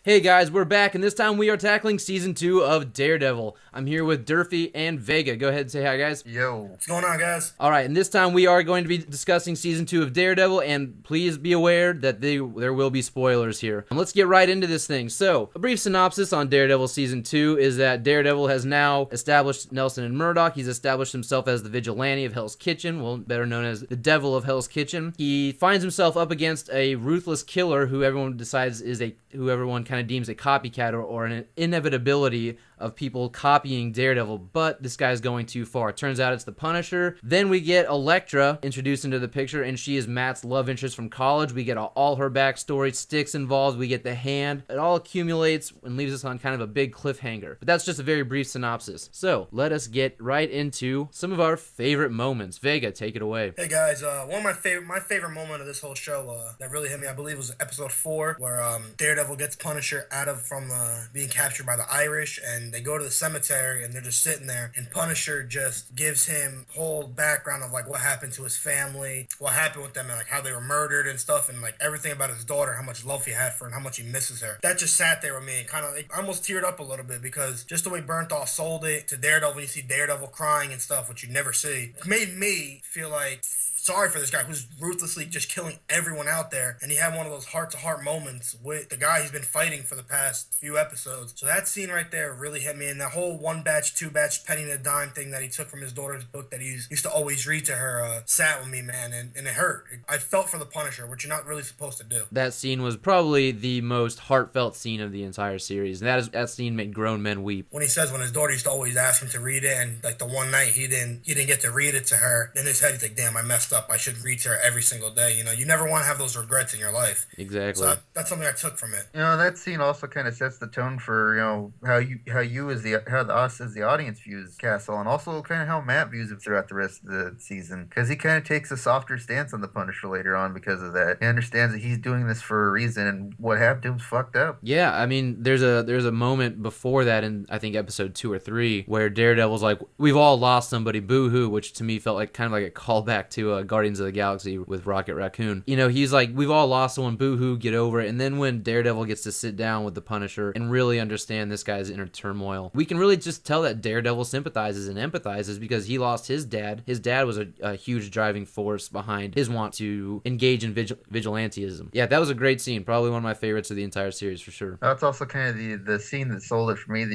Hey guys, we're back, and this time we are tackling Season 2 of Daredevil. I'm here with Durfee and Vega. Go ahead and say hi, guys. Yo. What's going on, guys? Alright, and this time we are going to be discussing Season 2 of Daredevil, and please be aware that there will be spoilers here. And let's get right into this thing. So, a brief synopsis on Daredevil Season 2 is that Daredevil has now established Nelson and Murdoch. He's established himself as the vigilante of Hell's Kitchen, well, better known as the Devil of Hell's Kitchen. He finds himself up against a ruthless killer who everyone decides is who everyone kind of deems a copycat or an inevitability of people copying Daredevil, but this guy's going too far. It turns out it's the Punisher. Then we get Elektra introduced into the picture, and she is Matt's love interest from college. We get all her backstory, Styx involved, we get the hand. It all accumulates and leaves us on kind of a big cliffhanger. But that's just a very brief synopsis. So, let us get right into some of our favorite moments. Vega, take it away. Hey guys, one of my favorite moment of this whole show that really hit me, I believe, was episode 4, where Daredevil gets Punisher from being captured by the Irish, and they go to the cemetery and they're just sitting there, and Punisher just gives him whole background of like what happened to his family, what happened with them, and like how they were murdered and stuff, and like everything about his daughter, how much love he had for her and how much he misses her. That just sat there with me and kind of like, I almost teared up a little bit, because just the way Bernthal sold it to Daredevil, you see Daredevil crying and stuff, which you never see, it made me feel like sorry for this guy who's ruthlessly just killing everyone out there, and he had one of those heart-to-heart moments with the guy he's been fighting for the past few episodes. So that scene right there really hit me, and that whole one batch, two batch, penny and a dime thing that he took from his daughter's book that he used to always read to her sat with me, man, and it hurt. I felt for the Punisher, which you're not really supposed to do. That scene was probably the most heartfelt scene of the entire series, and that scene made grown men weep. When he says when his daughter used to always ask him to read it, and like the one night he didn't get to read it to her, in his head he's like, damn, I messed up. I should read to her every single day. You know, you never want to have those regrets in your life. Exactly. So that's something I took from it. You know, that scene also kind of sets the tone for, how us as the audience views Castle, and also kind of how Matt views him throughout the rest of the season, because he kind of takes a softer stance on the Punisher later on because of that. He understands that he's doing this for a reason, and what happened to him's fucked up. Yeah, I mean, there's a moment before that in, I think, episode 2 or 3, where Daredevil's like, we've all lost somebody, boo-hoo, which to me felt like kind of like a callback to Guardians of the Galaxy with Rocket Raccoon. You know, he's like, we've all lost someone, boo-hoo, get over it. And then when Daredevil gets to sit down with the Punisher and really understand this guy's inner turmoil, we can really just tell that Daredevil sympathizes and empathizes, because he lost his dad. His dad was a huge driving force behind his want to engage in vigilantism. Yeah, that was a great scene. Probably one of my favorites of the entire series, for sure. That's also kind of the scene that sold it for me. That,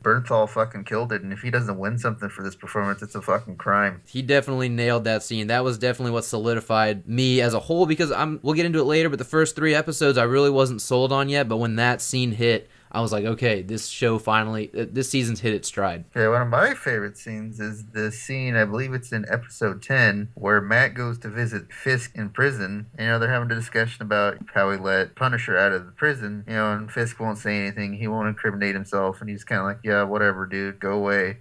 Bernthal fucking killed it, and if he doesn't win something for this performance, it's a fucking crime. He definitely nailed that scene. That was definitely what solidified me as a whole, because we'll get into it later, but the first 3 episodes I really wasn't sold on yet, but when that scene hit, I was like, okay, this season's hit its stride. Okay, one of my favorite scenes is the scene, I believe it's in episode 10, where Matt goes to visit Fisk in prison. They're having a discussion about how he let Punisher out of the prison, and Fisk won't say anything. He won't incriminate himself, and he's kind of like, yeah, whatever, dude, go away.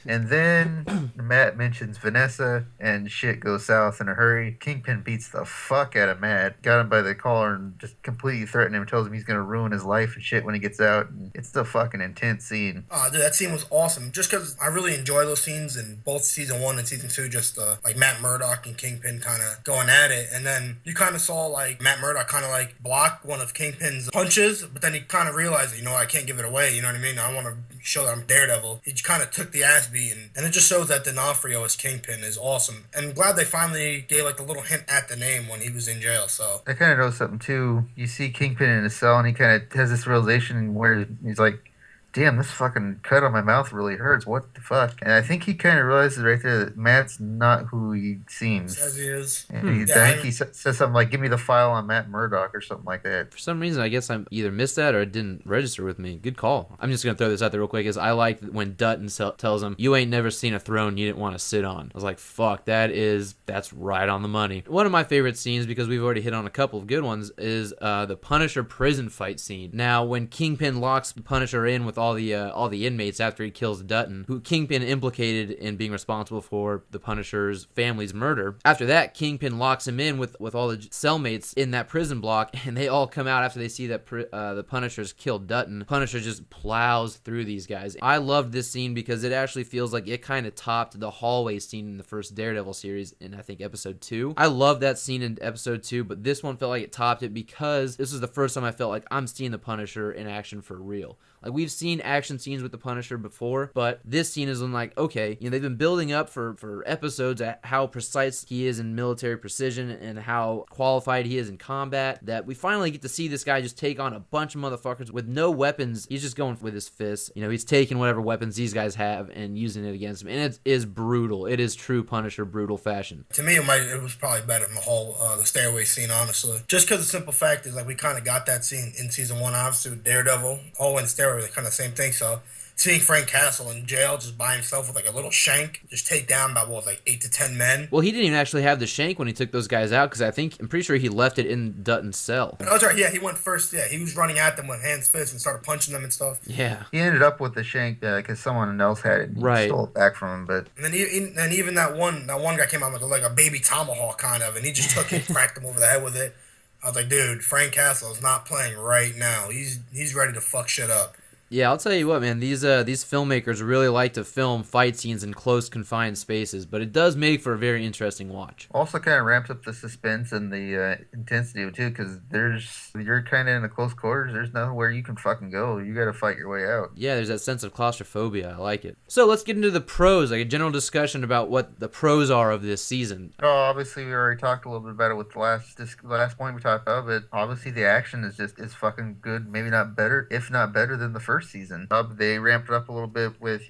And then Matt mentions Vanessa, and shit goes south in a hurry. Kingpin beats the fuck out of Matt, got him by the collar, and just completely threatened him, tells him he's going to ruin his life and shit when he gets out. It's a fucking intense scene. Dude, that scene was awesome. Just because I really enjoy those scenes in both season 1 and season 2, just like Matt Murdock and Kingpin kind of going at it. And then you kind of saw like Matt Murdock kind of like block one of Kingpin's punches, but then he kind of realized that, I can't give it away. You know what I mean? I want to show that I'm Daredevil. He kind of took the ass beating, and it just shows that D'Onofrio as Kingpin is awesome. And I'm glad they finally gave like a little hint at the name when he was in jail. So I kind of know something too. You see Kingpin in his cell, and he kind of has this realization where he's like, damn, this fucking cut on my mouth really hurts. What the fuck? And I think he kind of realizes right there that Matt's not who he seems. Says he is. And I think he says something like, give me the file on Matt Murdock or something like that. For some reason, I guess I either missed that or it didn't register with me. Good call. I'm just going to throw this out there real quick, is I like when Dutton tells him, you ain't never seen a throne you didn't want to sit on. I was like, fuck, that's right on the money. One of my favorite scenes, because we've already hit on a couple of good ones, is the Punisher prison fight scene. Now, when Kingpin locks Punisher in with all the inmates after he kills Dutton, who Kingpin implicated in being responsible for the Punisher's family's murder. After that, Kingpin locks him in with all the cellmates in that prison block, and they all come out after they see that the Punisher's killed Dutton. Punisher just plows through these guys. I loved this scene because it actually feels like it kind of topped the hallway scene in the first Daredevil series in, I think, episode 2. I love that scene in episode 2, but this one felt like it topped it because this was the first time I felt like I'm seeing the Punisher in action for real. Like, we've seen action scenes with the Punisher before, but this scene is like, okay, they've been building up for episodes at how precise he is in military precision and how qualified he is in combat, that we finally get to see this guy just take on a bunch of motherfuckers with no weapons. He's just going with his fists. He's taking whatever weapons these guys have and using it against him, and it is brutal. It is true Punisher brutal fashion. To me, it was probably better than the whole the stairway scene, honestly. Just because the simple fact is, like, we kind of got that scene in season 1, obviously, with Daredevil. Oh, and stairway, kind of the same thing. So seeing Frank Castle in jail just by himself with like a little shank, just take down about 8 to 10 men. Well, he didn't even actually have the shank when he took those guys out, because I'm pretty sure he left it in Dutton's cell. Oh, that's right. Yeah, he went first. Yeah, he was running at them with hands, fists, and started punching them and stuff. Yeah. He ended up with the shank because someone else had it. And right. Stole it back from him, but. And then even that one guy came out like a baby tomahawk kind of, and he just took it, and cracked him over the head with it. I was like, dude, Frank Castle is not playing right now. He's ready to fuck shit up. Yeah, I'll tell you what, man. These filmmakers really like to film fight scenes in close, confined spaces, but it does make for a very interesting watch. Also, kind of ramps up the suspense and the intensity of it too, because you're kind of in a close quarters. There's nowhere you can fucking go. You got to fight your way out. Yeah, there's that sense of claustrophobia. I like it. So let's get into the pros, like a general discussion about what the pros are of this season. Oh, obviously we already talked a little bit about it with the last point we talked about, but obviously the action is fucking good. Maybe not better, if not better than the first season. They ramped it up a little bit with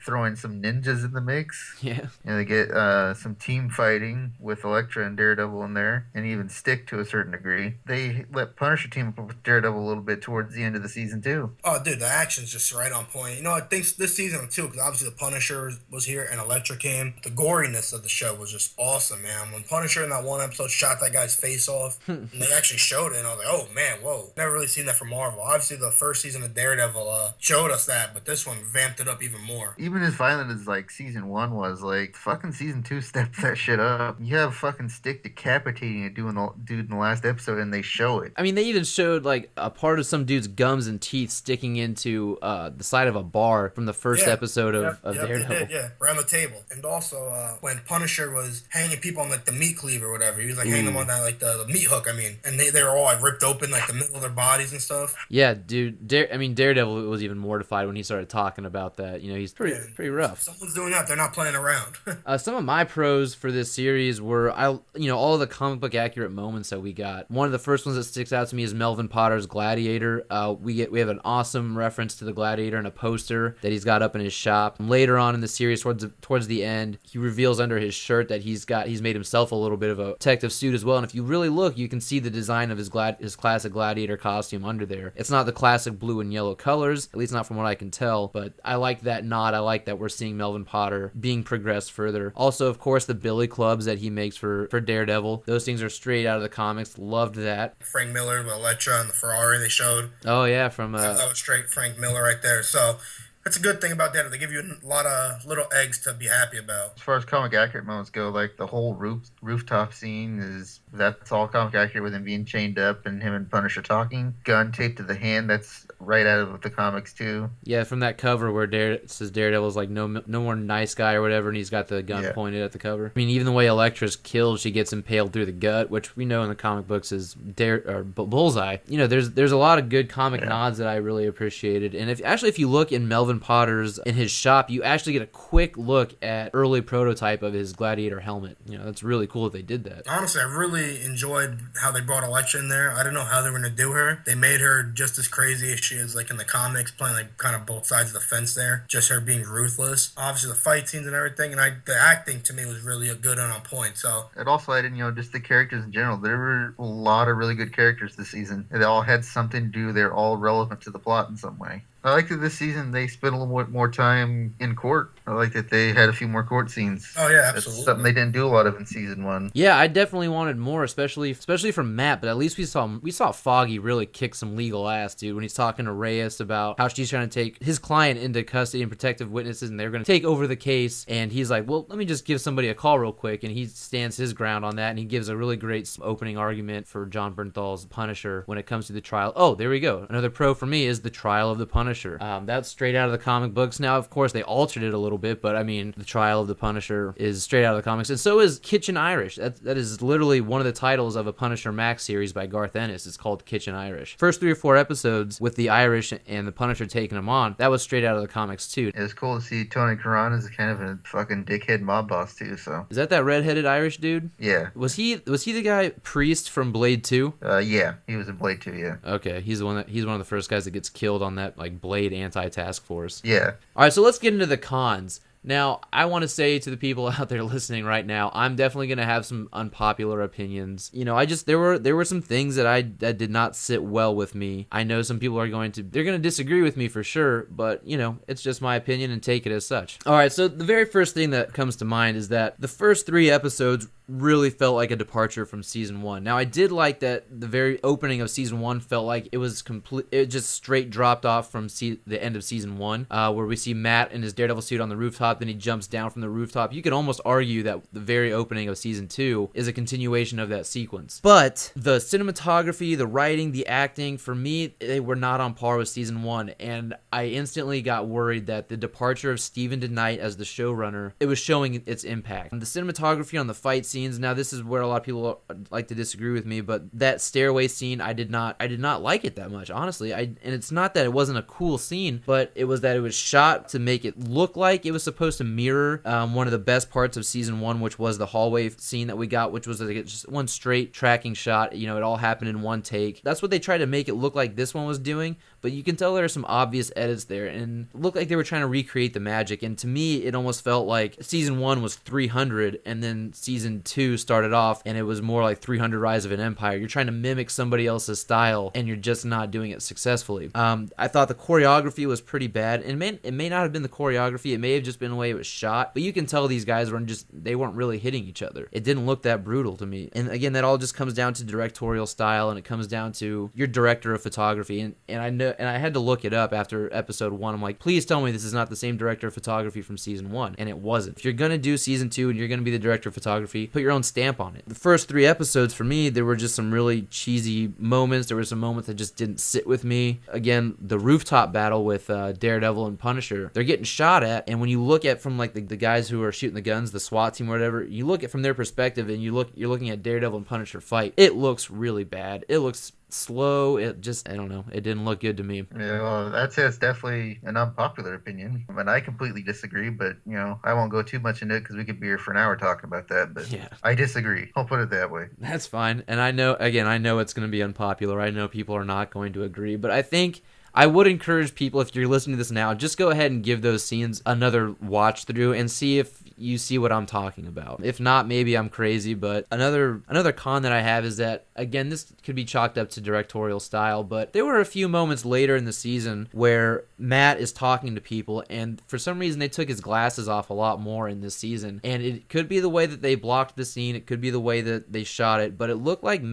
throwing some ninjas in the mix. Yeah. They get some team fighting with Elektra and Daredevil in there, and even Stick to a certain degree. They let Punisher team up with Daredevil a little bit towards the end of the season too. Oh, dude, the action's just right on point. I think this season too, because obviously the Punisher was here and Elektra came. The goriness of the show was just awesome, man. When Punisher in that one episode shot that guy's face off, and they actually showed it, and I was like, oh man, whoa, never really seen that from Marvel. Obviously, the first season of Daredevil showed us that, but this one vamped it up even more. Even as violent as season 1 was, fucking season 2 stepped that shit up. You have fucking Stick decapitating a dude in the last episode, and they show it. I mean, they even showed a part of some dude's gums and teeth sticking into the side of a bar from the first episode of Daredevil. They did, yeah, around the table. And also when Punisher was hanging people on the meat cleaver or whatever, he was hanging them on that the meat hook. I mean, and they were all ripped open the middle of their bodies and stuff. Yeah, dude. Daredevil was even mortified when he started talking about that. He's pretty rough. If someone's doing that, they're not playing around. Some of my pros for this series were all of the comic book accurate moments that we got. One of the first ones that sticks out to me is Melvin Potter's Gladiator. We have an awesome reference to the Gladiator in a poster that he's got up in his shop. Later on in the series, towards the end, he reveals under his shirt that he's made himself a little bit of a detective suit as well. And if you really look, you can see the design of his classic Gladiator costume under there. It's not the classic blue and yellow colors, at least not from what I can tell, but I like that nod. I like that we're seeing Melvin Potter being progressed further. Also, of course, the billy clubs that he makes for Daredevil. Those things are straight out of the comics. Loved that. Frank Miller with Elektra and the Ferrari they showed. Oh, yeah, from... that was straight Frank Miller right there. So... that's a good thing about that. They give you a lot of little eggs to be happy about. As far as comic accurate moments go, the whole rooftop scene that's all comic accurate with him being chained up and him and Punisher talking. Gun taped to the hand, that's right out of the comics too. Yeah, from that cover where it says Daredevil's no more nice guy or whatever, and he's got the gun pointed at the cover. I mean, even the way Elektra's killed, she gets impaled through the gut, which we know in the comic books is Bullseye. There's a lot of good comic nods that I really appreciated. And if you look in Melvin Potter's in his shop, you actually get a quick look at early prototype of his Gladiator helmet. That's really cool that they did that. Honestly, I really enjoyed how they brought Elektra in there. I don't know how they were going to do her. They made her just as crazy as she is in the comics, playing kind of both sides of the fence there. Just her being ruthless. Obviously the fight scenes and everything, and the acting to me was really good and on point. So it also added, just the characters in general. There were a lot of really good characters this season. They all had something to do. They're all relevant to the plot in some way. I like that this season they spent a little more time in court. I like that they had a few more court scenes. Oh yeah, That's absolutely. something they didn't do a lot of in season 1. Yeah, I definitely wanted more, especially from Matt. But at least we saw Foggy really kick some legal ass, dude, when he's talking to Reyes about how she's trying to take his client into custody and protective witnesses, and they're going to take over the case. And he's like, "Well, let me just give somebody a call real quick," and he stands his ground on that, and he gives a really great opening argument for John Bernthal's Punisher when it comes to the trial. Oh, there we go. Another pro for me is the trial of the Punisher. That's straight out of the comic books. Now, of course, they altered it a little bit, but I mean, the trial of the Punisher is straight out of the comics, and so is Kitchen Irish. That is literally one of the titles of a Punisher Max series by Garth Ennis. It's called Kitchen Irish. First 3 or 4 episodes with the Irish and the Punisher taking them on, that was straight out of the comics too. It was cool to see Tony Karan as kind of a fucking dickhead mob boss too. So Is that redheaded Irish dude? yeah, Was he the guy Priest from Blade 2? yeah, he was in Blade 2. Yeah, Okay, he's one of the first guys that gets killed on that like Blade anti-task force. yeah. All right, so let's get into the cons. Now, I want to say to the people out there listening right now, I'm definitely going to have some unpopular opinions. You know, there were some things that did not sit well with me. I know some people they're going to disagree with me for sure, but you know, it's just my opinion and take it as such. All right, so the very first thing that comes to mind is that the first 3 episodes really felt like a departure from season 1. Now, I did like that the very opening of season 1 felt like it was complete. It just straight dropped off from the end of season 1, where we see Matt in his Daredevil suit on the rooftop, then he jumps down from the rooftop. You could almost argue that the very opening of season 2 is a continuation of that sequence. But the cinematography, the writing, the acting, for me, they were not on par with season 1, and I instantly got worried that the departure of Steven DeKnight as the showrunner, it was showing its impact. The cinematography on the fight scenes, now this is where a lot of people like to disagree with me, but that stairway scene, I did not like it that much, honestly. And it's not that it wasn't a cool scene, but it was that it was shot to make it look like it was supposed to mirror one of the best parts of season 1, which was the hallway scene that we got, which was like just one straight tracking shot. You know, it all happened in one take. That's what they tried to make it look like this one was doing, but you can tell there are some obvious edits there, and it looked like they were trying to recreate the magic. And to me, it almost felt like season 1 was 300, and then season 2 started off, and it was more like 300 Rise of an Empire. You're trying to mimic somebody else's style, and you're just not doing it successfully. I thought the choreography was pretty bad, and it may not have been the choreography. It may have just been the way it was shot, but you can tell these guys they weren't really hitting each other. It didn't look that brutal to me. And again, that all just comes down to directorial style, and it comes down to your director of photography. And I know, and I had to look it up after episode 1. I'm like, please tell me this is not the same director of photography from season 1, and it wasn't. If you're gonna do season 2 and you're gonna be the director of photography, put your own stamp on it. The first 3 episodes for me, there were just some really cheesy moments. There were some moments that just didn't sit with me. Again, the rooftop battle with Daredevil and Punisher, they're getting shot at, and when you look at from like the guys who are shooting the guns, the SWAT team or whatever, you look at from their perspective, and you're looking at Daredevil and Punisher fight. It looks really bad. It looks slow. It just, I don't know, it didn't look good to me. Yeah, well, that's definitely an unpopular opinion. I mean, I completely disagree, but you know, I won't go too much into it because we could be here for an hour talking about that. But yeah, I disagree. I'll put it that way. That's fine. And I know it's going to be unpopular. I know people are not going to agree, but I think I would encourage people, if you're listening to this now, just go ahead and give those scenes another watch through and see if you see what I'm talking about. If not, maybe I'm crazy, but another con that I have is that, again, this could be chalked up to directorial style, but there were a few moments later in the season where Matt is talking to people, and for some reason they took his glasses off a lot more in this season, and it could be the way that they blocked the scene, it could be the way that they shot it, but it looked like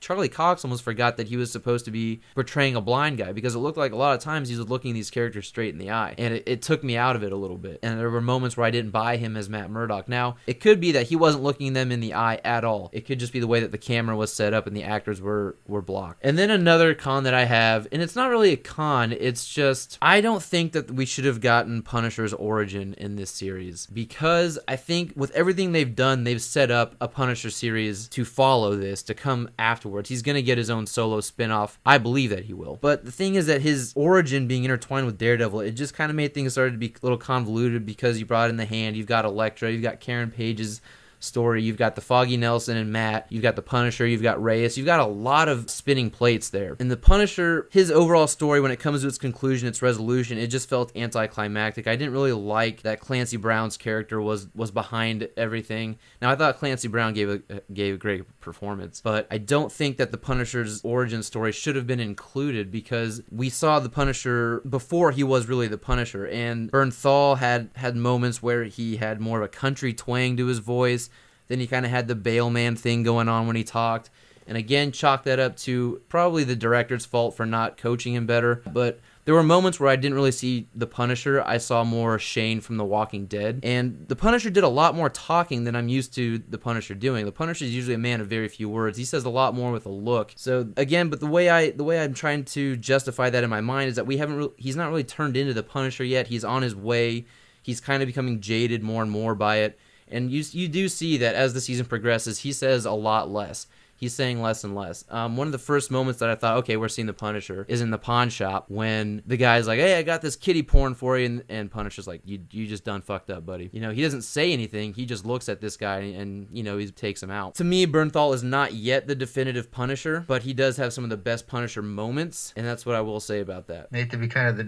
Charlie Cox almost forgot that he was supposed to be portraying a blind guy, because it looked like a lot of times he was looking these characters straight in the eye, and it took me out of it a little bit, and there were moments where I didn't buy him as Matt Murdock. Now, it could be that he wasn't looking them in the eye at all. It could just be the way that the camera was set up and the actors were blocked. And then another con that I have, and it's not really a con, it's just, I don't think that we should have gotten Punisher's origin in this series, because I think with everything they've done, they've set up a Punisher series to follow this, to come afterwards. He's going to get his own solo spinoff. I believe that he will. But the thing is that his origin being intertwined with Daredevil, it just kind of made things started to be a little convoluted, because you brought in the Hand, you've got Elektra, you've got Karen Page's story. You've got the Foggy Nelson and Matt. You've got the Punisher. You've got Reyes. You've got a lot of spinning plates there. And the Punisher, his overall story, when it comes to its conclusion, its resolution, it just felt anticlimactic. I didn't really like that Clancy Brown's character was behind everything. Now, I thought Clancy Brown gave a great performance, but I don't think that the Punisher's origin story should have been included, because we saw the Punisher before he was really the Punisher, and Bernthal had moments where he had more of a country twang to his voice. Then he kind of had the Baleman thing going on when he talked. And again, chalk that up to probably the director's fault for not coaching him better. But there were moments where I didn't really see the Punisher. I saw more Shane from The Walking Dead. And the Punisher did a lot more talking than I'm used to the Punisher doing. The Punisher is usually a man of very few words. He says a lot more with a look. So again, but the way I'm trying to justify that in my mind is that he's not really turned into the Punisher yet. He's on his way. He's kind of becoming jaded more and more by it. And you do see that as the season progresses, he says a lot less. He's saying less and less. One of the first moments that I thought, okay, we're seeing the Punisher, is in the pawn shop when the guy's like, hey, I got this kitty porn for you, and Punisher's like, you just done fucked up, buddy. You know, he doesn't say anything. He just looks at this guy and, you know, he takes him out. To me, Bernthal is not yet the definitive Punisher, but he does have some of the best Punisher moments, and that's what I will say about that. I hate to be kind of the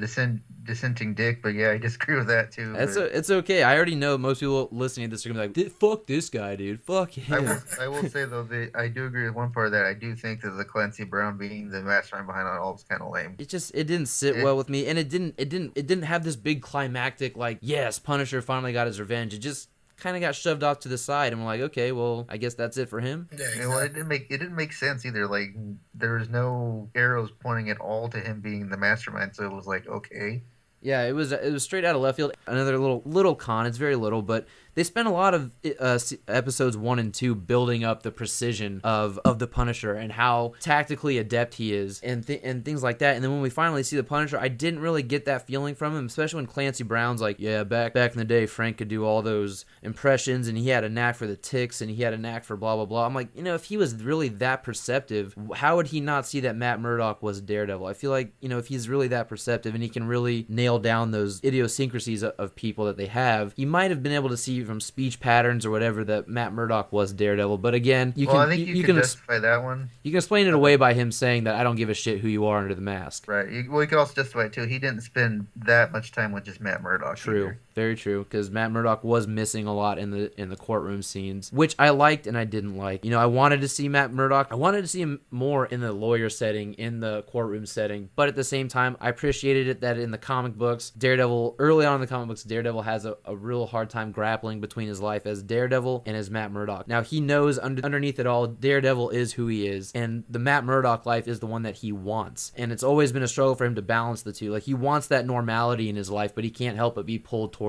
dissenting dick, but yeah, I disagree with that too. It's okay. I already know most people listening to this are going to be like, fuck this guy, dude. Fuck him. I will say, though, I do agree with one part of that. I do think that the Clancy Brown being the mastermind behind it all was kind of lame. It didn't sit well with me, and it didn't have this big climactic, like, yes, Punisher finally got his revenge. It just kind of got shoved off to the side, and we're like, okay, well, I guess that's it for him. Yeah, exactly. Well, it didn't make sense either. Like, there was no arrows pointing at all to him being the mastermind, so it was like, okay. Yeah, it was straight out of left field. Another little con. It's very little, but they spent a lot of episodes 1 and 2 building up the precision of the Punisher and how tactically adept he is and things like that. And then when we finally see the Punisher, I didn't really get that feeling from him, especially when Clancy Brown's like, yeah, back in the day, Frank could do all those impressions and he had a knack for the ticks and he had a knack for blah, blah, blah. I'm like, you know, if he was really that perceptive, how would he not see that Matt Murdock was Daredevil? I feel like, you know, if he's really that perceptive and he can really nail down those idiosyncrasies of people that they have, he might have been able to see from speech patterns or whatever that Matt Murdock was Daredevil. But again, you can justify that one. You can explain it away by him saying that I don't give a shit who you are under the mask. Right. You can also justify it too. He didn't spend that much time with just Matt Murdock. True. Either. Very true, because Matt Murdock was missing a lot in the courtroom scenes, which I liked and I didn't like. You know, I wanted to see Matt Murdock. I wanted to see him more in the lawyer setting, in the courtroom setting, but at the same time, I appreciated it that in the comic books, early on in the comic books, Daredevil has a real hard time grappling between his life as Daredevil and as Matt Murdock. Now, he knows underneath it all, Daredevil is who he is, and the Matt Murdock life is the one that he wants, and it's always been a struggle for him to balance the two. Like, he wants that normality in his life, but he can't help but be pulled towards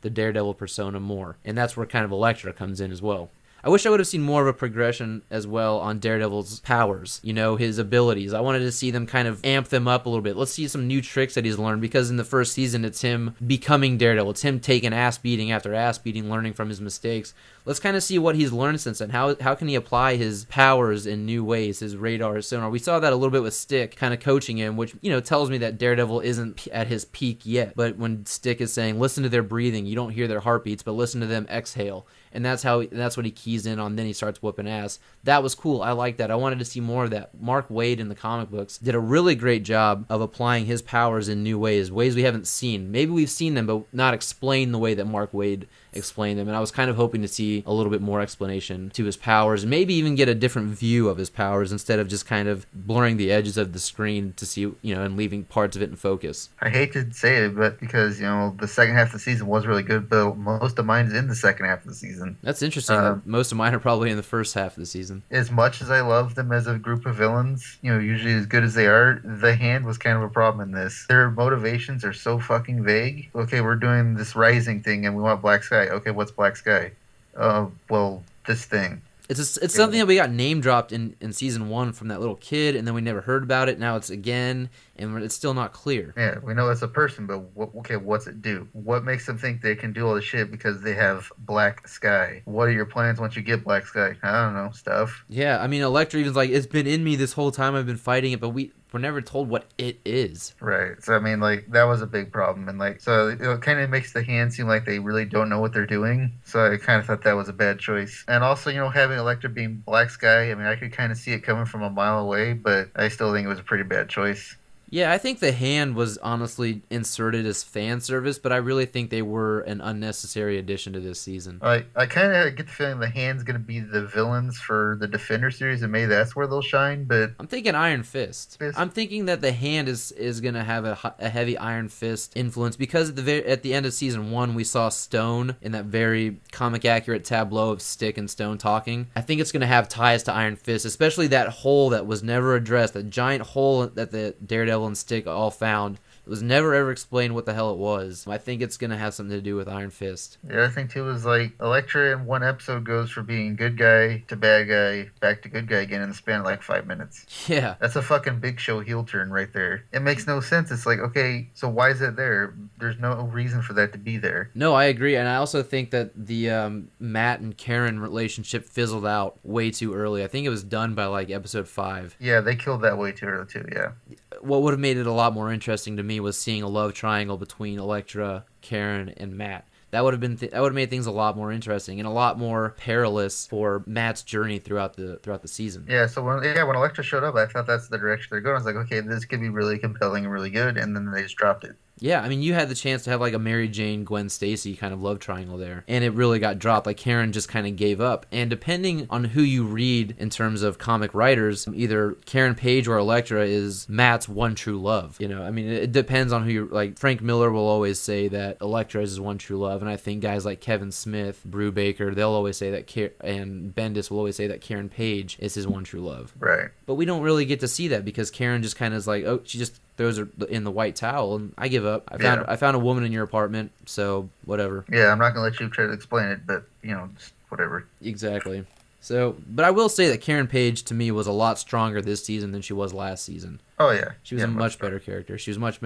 the Daredevil persona more, and that's where kind of Elektra comes in as well. I wish I would have seen more of a progression as well on Daredevil's powers, you know, his abilities. I wanted to see them kind of amp them up a little bit. Let's see some new tricks that he's learned, because in the first season, it's him becoming Daredevil. It's him taking ass beating after ass beating, learning from his mistakes. Let's kind of see what he's learned since then. How can he apply his powers in new ways, his radar, his sonar. We saw that a little bit with Stick kind of coaching him, which, you know, tells me that Daredevil isn't at his peak yet. But when Stick is saying, listen to their breathing, you don't hear their heartbeats, but listen to them exhale. And that's what he keys in on. Then he starts whooping ass. That was cool. I like that. I wanted to see more of that. Mark Waid in the comic books did a really great job of applying his powers in new ways we haven't seen. Maybe we've seen them, but not explained the way that Mark Waid explained them. And I was kind of hoping to see a little bit more explanation to his powers, and maybe even get a different view of his powers instead of just kind of blurring the edges of the screen to see, you know, and leaving parts of it in focus. I hate to say it, but because, you know, the second half of the season was really good, but most of mine is in the second half of the season. That's interesting. Most of mine are probably in the first half of the season. As much as I love them as a group of villains, you know, usually as good as they are, the Hand was kind of a problem in this. Their motivations are so fucking vague. Okay, we're doing this rising thing and we want Black Sky. Okay, what's Black Sky? Well, this thing. It's something that we got name dropped in season 1 from that little kid, and then we never heard about it. Now it's again, and it's still not clear. Yeah, we know it's a person, but what's it do? What makes them think they can do all this shit because they have Black Sky? What are your plans once you get Black Sky? I don't know, stuff. Yeah, I mean, Elektra even's like, it's been in me this whole time. I've been fighting it, but we're never told what it is. Right. So I mean, like that was a big problem, and like so it kind of makes the Hand seem like they really don't know what they're doing. So I kind of thought that was a bad choice. And also, having Elektra being Black Sky, I mean, I could kind of see it coming from a mile away, but I still think it was a pretty bad choice. Yeah, I think the Hand was honestly inserted as fan service, but I really think they were an unnecessary addition to this season. I kind of get the feeling the Hand's going to be the villains for the Defender series, and maybe that's where they'll shine, but... I'm thinking Iron Fist. Fist. I'm thinking that the Hand is going to have a heavy Iron Fist influence, because at the end of season 1, we saw Stone in that very comic-accurate tableau of Stick and Stone talking. I think it's going to have ties to Iron Fist, especially that hole that was never addressed, that giant hole that the Daredevil and Stick all found. It was never ever explained what the hell it was. I think it's going to have something to do with Iron Fist. Yeah, I think too is like Elektra in one episode goes from being good guy to bad guy back to good guy again in the span of like 5 minutes. Yeah. That's a fucking Big Show heel turn right there. It makes no sense. It's like, okay, so why is it there? There's no reason for that to be there. No, I agree. And I also think that the Matt and Karen relationship fizzled out way too early. I think it was done by like episode 5. Yeah, they killed that way too early too, yeah. What would have made it a lot more interesting to me was seeing a love triangle between Elektra, Karen, and Matt. That would have made things a lot more interesting and a lot more perilous for Matt's journey throughout the season. Yeah, so when Elektra showed up, I thought that's the direction they're going. I was like, okay, this could be really compelling and really good, and then they just dropped it. Yeah, I mean, you had the chance to have like a Mary Jane, Gwen Stacy kind of love triangle there, and it really got dropped. Like Karen just kind of gave up, and depending on who you read in terms of comic writers, either Karen Page or Elektra is Matt's one true love. I mean, it depends on who you like. Frank Miller will always say that Elektra is his one true love, and I think guys like Kevin Smith, Brew Baker, they'll always say that, and Bendis will always say that Karen Page is his one true love. Right. But we don't really get to see that because Karen just kind of is like, oh, she just throws her in the white towel, and I give up. I found a woman in your apartment, so whatever. Yeah, I'm not gonna let you try to explain it, but just whatever. Exactly. So, but I will say that Karen Page to me was a lot stronger this season than she was last season. Oh yeah, she was a much better character. She was much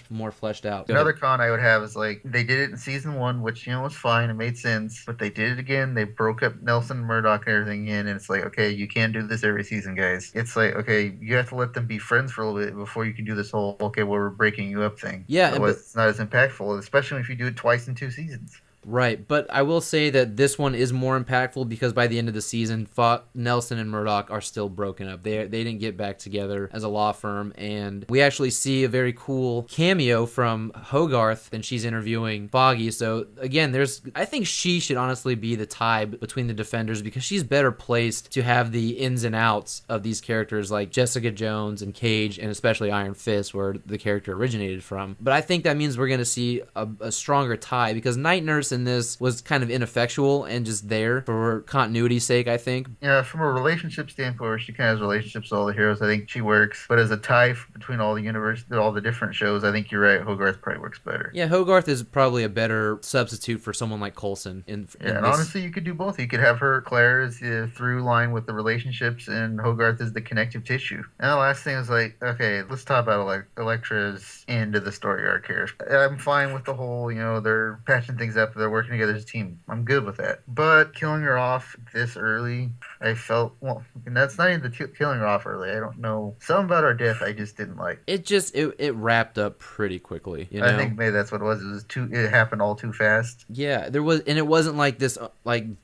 more fleshed out. Another con I would have is like they did it in season 1, which was fine, it made sense, but they did it again. They broke up Nelson and Murdoch and everything in, and it's like, okay, you can't do this every season, guys. It's like, okay, you have to let them be friends for a little bit before you can do this whole we're breaking you up thing. Yeah, otherwise it's not as impactful, especially if you do it twice in 2 seasons. Right, but I will say that this one is more impactful because by the end of the season, Nelson and Murdoch are still broken up. They didn't get back together as a law firm, and we actually see a very cool cameo from Hogarth, and she's interviewing Foggy. So again, I think she should honestly be the tie between the Defenders because she's better placed to have the ins and outs of these characters like Jessica Jones and Cage, and especially Iron Fist, where the character originated from. But I think that means we're going to see a stronger tie because Night Nurse in this was kind of ineffectual and just there for continuity's sake, I think. Yeah, from a relationship standpoint, where she kind of has relationships with all the heroes, I think she works. But as a tie between all the different shows, I think you're right. Hogarth probably works better. Yeah, Hogarth is probably a better substitute for someone like Coulson. And honestly, you could do both. You could have Claire as the through line with the relationships, and Hogarth is the connective tissue. And the last thing is like, okay, let's talk about Elektra's end of the story arc here. I'm fine with the whole, they're patching things up, they're working together as a team. I'm good with that. But killing her off this early, I felt, and that's not even killing her off early. I don't know. Something about her death I just didn't like. It wrapped up pretty quickly. I think maybe that's what it was. It happened all too fast. Yeah, and it wasn't like this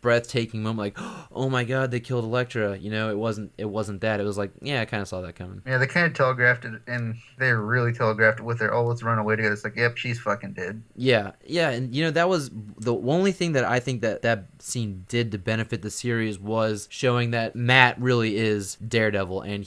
breathtaking moment like, oh my god, they killed Elektra. It wasn't that. It was like, yeah, I kind of saw that coming. Yeah, they kind of telegraphed it, and they really telegraphed it with their, let's run away together. It's like, yep, she's fucking dead. Yeah, and that was the only thing that I think that scene did to benefit the series was showing that Matt really is Daredevil, and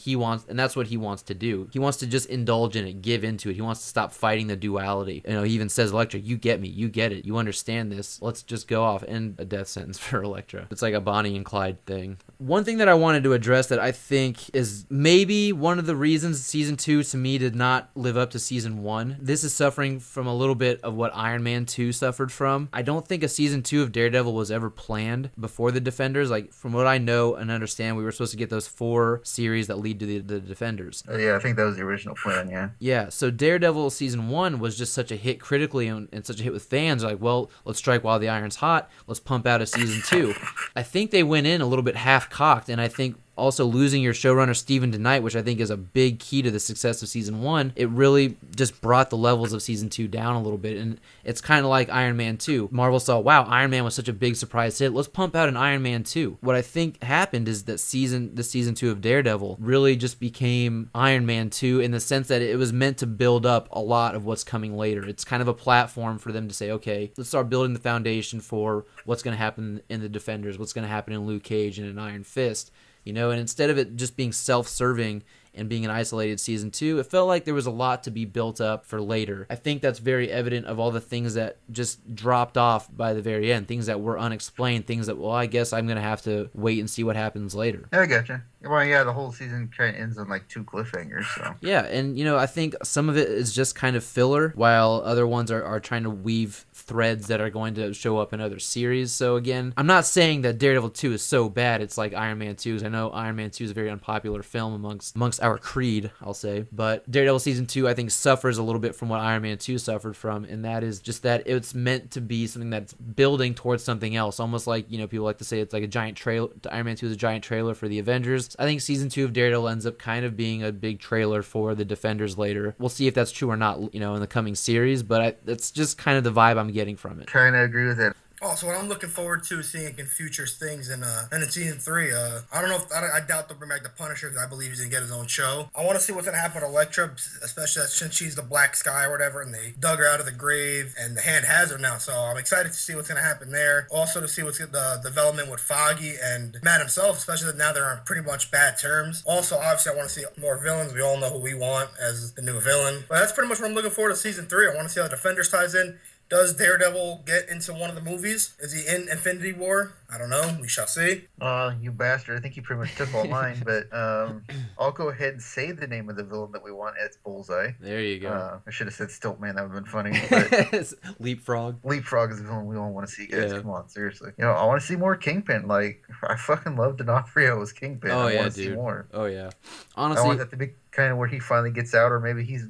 that's what he wants to do. He wants to just indulge in it, give into it. He wants to stop fighting the duality. He even says, Elektra, you get me, you get it, you understand this. Let's just go off. And a death sentence for Elektra. It's like a Bonnie and Clyde thing. One thing that I wanted to address that I think is maybe one of the reasons season 2 to me did not live up to season 1. This is suffering from a little bit of what Iron Man 2 suffered from. I don't think a season 2 of Daredevil was ever planned before the Defenders. Like, from what I know and understand, we were supposed to get those 4 series that lead to the Defenders. Yeah, I think that was the original plan, yeah. Yeah, so Daredevil season 1 was just such a hit critically and such a hit with fans. Like, well, let's strike while the iron's hot. Let's pump out a season 2. I think they went in a little bit half-cocked, and I think also losing your showrunner Stephen DeKnight, which I think is a big key to the success of season 1, it really just brought the levels of season 2 down a little bit. And it's kind of like Iron Man 2. Marvel saw, wow, Iron Man was such a big surprise hit. Let's pump out an Iron Man 2. What I think happened is that the season 2 of Daredevil really just became Iron Man 2 in the sense that it was meant to build up a lot of what's coming later. It's kind of a platform for them to say, okay, let's start building the foundation for what's going to happen in the Defenders, what's going to happen in Luke Cage and in Iron Fist, and instead of it just being self-serving and being an isolated season 2, it felt like there was a lot to be built up for later. I think that's very evident of all the things that just dropped off by the very end, things that were unexplained, things that, well, I guess I'm going to have to wait and see what happens later. I gotcha. Well, yeah, the whole season kind of ends on like 2 cliffhangers, so. Yeah, and I think some of it is just kind of filler, while other ones are trying to weave threads that are going to show up in other series. So again, I'm not saying that Daredevil 2 is so bad it's like Iron Man 2, because I know Iron Man 2 is a very unpopular film amongst our creed, I'll say. But Daredevil season 2, I think, suffers a little bit from what Iron Man 2 suffered from, and that is just that it's meant to be something that's building towards something else, almost like, people like to say it's like a giant trailer. Iron Man 2 is a giant trailer for the Avengers. I think season 2 of Daredevil ends up kind of being a big trailer for the Defenders later. We'll see if that's true or not, in the coming series, but that's just kind of the vibe I'm getting from it. Kind of agree with that. Also, what I'm looking forward to seeing in future things in season 3, I don't know if I doubt they'll bring back the Punisher because I believe he's gonna get his own show. I want to see what's gonna happen with Elektra, especially since she's the Black Sky or whatever, and they dug her out of the grave, and the Hand has her now. So I'm excited to see what's gonna happen there. Also to see what's the development with Foggy and Matt himself, especially that now they're on pretty much bad terms. Also, obviously, I want to see more villains. We all know who we want as the new villain. But that's pretty much what I'm looking forward to season 3. I want to see how Defenders ties in. Does Daredevil get into one of the movies? Is he in Infinity War? I don't know. We shall see. You bastard. I think you pretty much took all mine, but I'll go ahead and say the name of the villain that we want. It's Bullseye. There you go. I should have said Stiltman. That would have been funny. But Leapfrog. Leapfrog is the villain we all want to see, guys. Yeah. Come on, seriously. I want to see more Kingpin. Like, I fucking love D'Onofrio as Kingpin. Oh, I yeah, want to dude. see more. Oh, yeah. I Honestly, want that to be kind of where he finally gets out, or maybe he's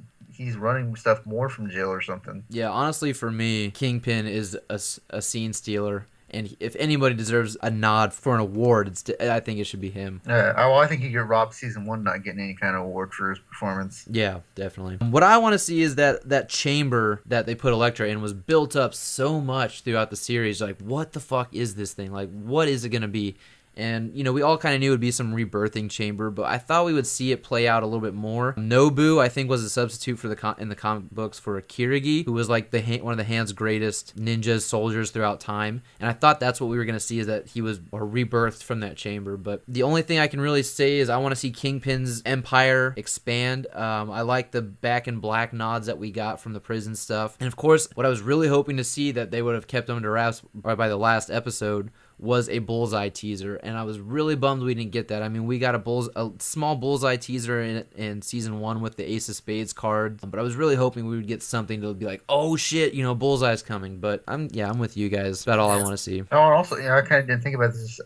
running stuff more from jail or something. yeah, honestly, for me, Kingpin is a scene stealer. And if anybody deserves a nod for an award, I think it should be him. I think he got robbed season 1 not getting any kind of award for his performance. Yeah, definitely. What I want to see is that chamber that they put Elektra in was built up so much throughout the series. Like, what the fuck is this thing? Like, what is it going to be? And, we all kind of knew it would be some rebirthing chamber, but I thought we would see it play out a little bit more. Nobu, I think, was a substitute for in the comic books for Kirigi, who was like one of the Hand's greatest ninjas, soldiers throughout time. And I thought that's what we were going to see, is that he was rebirthed from that chamber. But the only thing I can really say is I want to see Kingpin's empire expand. I like the Back in Black nods that we got from the prison stuff. And, of course, what I was really hoping to see that they would have kept under wraps by the last episode was a Bullseye teaser, and I was really bummed we didn't get that. I mean, we got a small Bullseye teaser in season 1 with the Ace of Spades card, but I was really hoping we would get something to be like, oh shit, Bullseye's coming. But I'm with you guys. That's about all I want to see. Oh, and also, I kind of didn't think about this.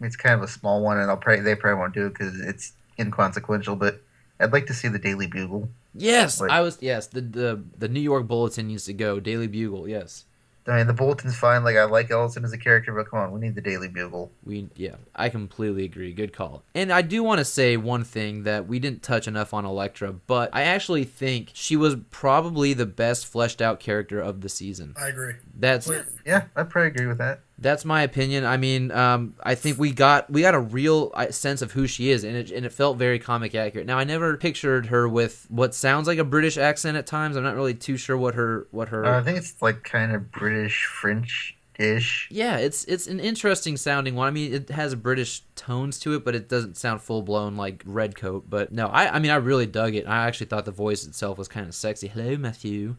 It's kind of a small one, and they probably won't do it because it's inconsequential. But I'd like to see the Daily Bugle. Yes, the New York Bulletin needs to go. Daily Bugle, yes. I mean, the Bulletin's fine. Like, I like Ellison as a character, but come on, we need the Daily Bugle. I completely agree. Good call. And I do want to say one thing that we didn't touch enough on Elektra, but I actually think she was probably the best fleshed out character of the season. I agree. Yeah, I probably agree with that. That's my opinion. I mean, I think we got a real sense of who she is, and it felt very comic accurate. Now, I never pictured her with what sounds like a British accent at times. I'm not really too sure what her. I think it's like kind of British French-ish. Yeah, it's an interesting sounding one. I mean, it has British tones to it, but it doesn't sound full blown like Redcoat. But no, I mean, I really dug it. I actually thought the voice itself was kind of sexy. Hello, Matthew.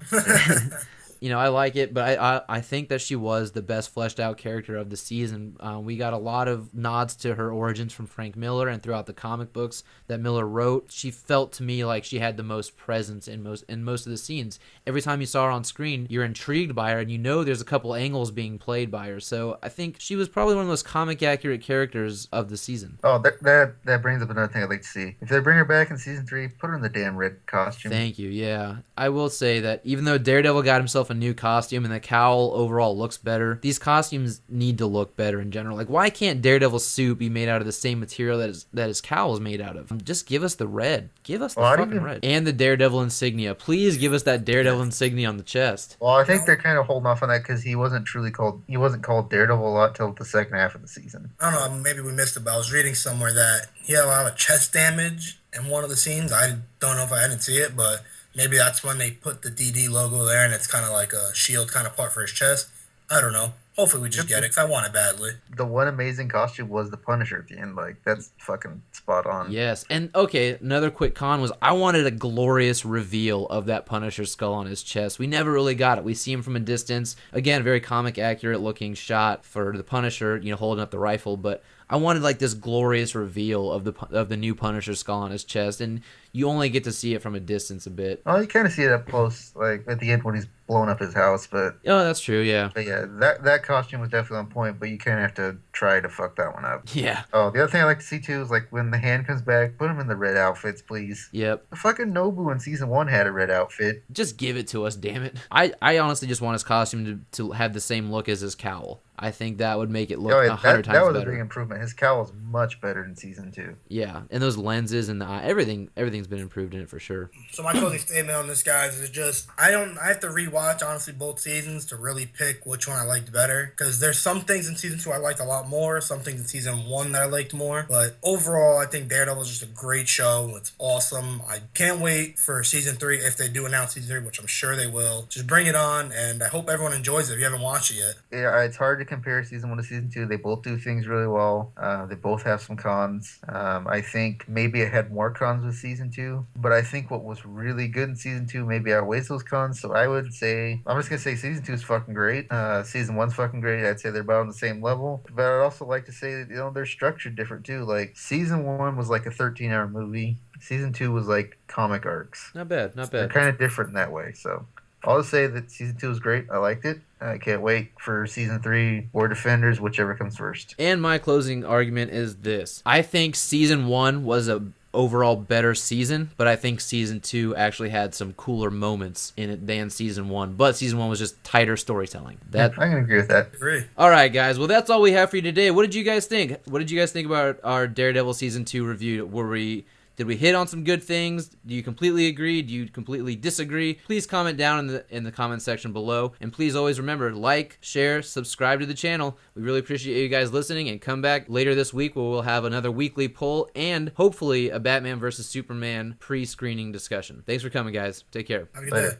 I like it, but I think that she was the best fleshed out character of the season. We got a lot of nods to her origins from Frank Miller, and throughout the comic books that Miller wrote, she felt to me like she had the most presence in most of the scenes. Every time you saw her on screen, you're intrigued by her, and there's a couple angles being played by her. So I think she was probably one of the most comic accurate characters of the season. Oh, that brings up another thing I'd like to see. If they bring her back in season 3, put her in the damn red costume. Thank you. Yeah, I will say that even though Daredevil got himself himself a new costume, and the cowl overall looks better. These costumes need to look better in general. Like, why can't Daredevil's suit be made out of the same material that his cowl is made out of? Just give us the red. Give us the fucking red. And the Daredevil insignia. Please give us that Daredevil insignia on the chest. Well, I think they're kind of holding off on that because he wasn't called Daredevil a lot till the second half of the season. I don't know, maybe we missed it, but I was reading somewhere that he had a lot of chest damage in one of the scenes. I don't know if I didn't see it, but maybe that's when they put the DD logo there and it's kind of like a shield kind of part for his chest. I don't know. Hopefully we just get it because I want it badly. The one amazing costume was the Punisher at the end. Like, that's fucking spot on. Yes. And, okay, another quick con was I wanted a glorious reveal of that Punisher skull on his chest. We never really got it. We see him from a distance. Again, very comic accurate looking shot for the Punisher, holding up the rifle. But I wanted, like, this glorious reveal of the new Punisher skull on his chest. And you only get to see it from a distance a bit. Oh, you kind of see it up close, like, at the end when he's blowing up his house, but... Oh, that's true, yeah. But yeah, that costume was definitely on point, but you kind of have to try to fuck that one up. Yeah. Oh, the other thing I like to see, too, is, like, when the hand comes back, put him in the red outfits, please. Yep. The fucking Nobu in Season 1 had a red outfit. Just give it to us, damn it. I honestly just want his costume to have the same look as his cowl. I think that would make it look 100 times better. That was a big improvement. His cowl is much better in Season 2. Yeah, and those lenses and the eye, everything's been improved in it for sure. So my closing statement on this, guys, is just I have to rewatch honestly both seasons to really pick which one I liked better, because there's some things in Season 2 I liked a lot more, some things in Season 1 that I liked more, but overall I think Daredevil is just a great show. It's awesome. I can't wait for Season 3 if they do announce Season 3, which I'm sure they will. Just bring it on, and I hope everyone enjoys it if you haven't watched it yet. Yeah, it's hard to compare Season 1 to Season 2. They both do things really well. They both have some cons. I think maybe it had more cons with Season 2, but I think what was really good in Season 2 maybe outweighs those cons, so I would say, I'm just going to say Season 2 is fucking great. Season 1's fucking great. I'd say they're about on the same level, but I'd also like to say that, they're structured different too. Like, Season 1 was like a 13-hour movie. Season 2 was like comic arcs. Not bad. They're kind of different in that way, so... I'll just say that Season 2 is great. I liked it. I can't wait for Season 3 or Defenders, whichever comes first. And my closing argument is this. I think Season 1 was a overall better season, but I think Season 2 actually had some cooler moments in it than Season 1. But Season 1 was just tighter storytelling. I can agree with that. Agree. All right, guys. Well, that's all we have for you today. What did you guys think? What did you guys think about our Daredevil Season 2 review? Did we hit on some good things? Do you completely agree? Do you completely disagree? Please comment down in the comment section below. And please always remember, like, share, subscribe to the channel. We really appreciate you guys listening, and come back later this week where we'll have another weekly poll and hopefully a Batman vs. Superman pre-screening discussion. Thanks for coming, guys. Take care. Have a good day.